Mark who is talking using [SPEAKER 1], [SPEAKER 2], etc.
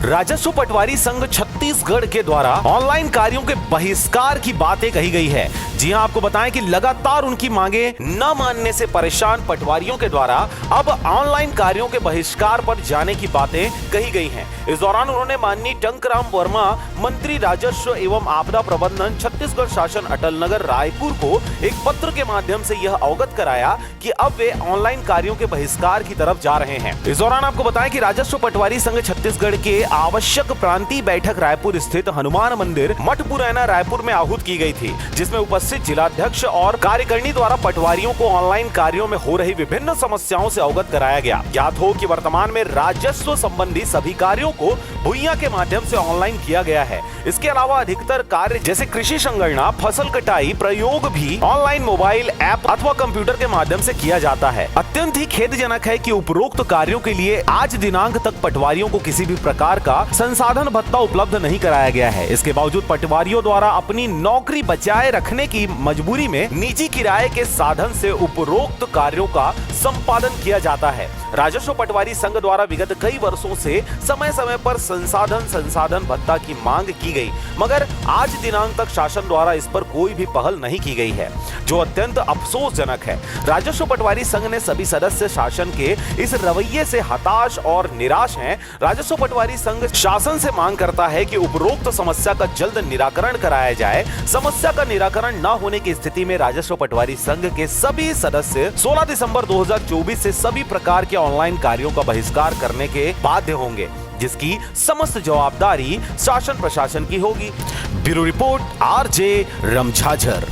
[SPEAKER 1] राजस्व पटवारी संघ छत्तीसगढ़ के द्वारा ऑनलाइन कार्यों के बहिष्कार की बातें कही गई है। जी हां, आपको बताएं कि लगातार उनकी मांगे न मानने से परेशान पटवारियों के द्वारा अब ऑनलाइन कार्यों के बहिष्कार पर जाने की बातें कही गई हैं। इस दौरान उन्होंने माननीय टंकराम वर्मा, मंत्री राजस्व एवं आपदा प्रबंधन, छत्तीसगढ़ शासन, अटल नगर, रायपुर को एक पत्र के माध्यम से यह अवगत कराया कि अब वे ऑनलाइन कार्यों के बहिष्कार की तरफ जा रहे हैं। इस दौरान आपको बताएं कि राजस्व पटवारी संघ छत्तीसगढ़ के आवश्यक प्रांतीय बैठक रायपुर स्थित हनुमान मंदिर मठपुरैना रायपुर में आहूत की गई थी, जिसमें उपस्थित जिलाध्यक्ष और कार्यकारिणी द्वारा पटवारियों को ऑनलाइन कार्यों में हो रही विभिन्न समस्याओं से अवगत कराया गया। ज्ञात हो कि वर्तमान में राजस्व संबंधी सभी कार्यों को भुइयां के माध्यम से ऑनलाइन किया गया है। इसके अलावा अधिकतर कार्य जैसे कृषि संगणना, फसल कटाई, प्रयोग भी ऑनलाइन मोबाइल ऐप अथवा कंप्यूटर के माध्यम से किया जाता है। अत्यंत ही खेदजनक है कि उपरोक्त कार्यों के लिए आज दिनांक तक पटवारियों को किसी भी प्रकार का संसाधन भत्ता उपलब्ध नहीं कराया गया है। इसके बावजूद पटवारियों द्वारा अपनी नौकरी बचाए रखने की मजबूरी में निजी किराए के साधन से उपरोक्त कार्यों का संपादन किया जाता है। राजस्व पटवारी संघ द्वारा विगत कई वर्षों से समय समय पर संसाधन भत्ता की मांग की गई, मगर आज दिनांक तक शासन द्वारा इस पर कोई भी पहल नहीं की गई है, जो अत्यंत अफसोसजनक है। राजस्व पटवारी संघ ने सभी सदस्य शासन के इस रवैये से हताश और निराश हैं। राजस्व पटवारी संघ शासन से मांग करता है कि उपरोक्त समस्या का जल्द निराकरण कराया जाए। समस्या का निराकरण न होने की स्थिति में राजस्व पटवारी संघ के सभी सदस्य 16 दिसंबर 2024 से सभी प्रकार के ऑनलाइन कार्यों का बहिष्कार करने के बाध्य होंगे, जिसकी समस्त जवाबदारी शासन प्रशासन की होगी। Bureau report, RJ रमझाझर।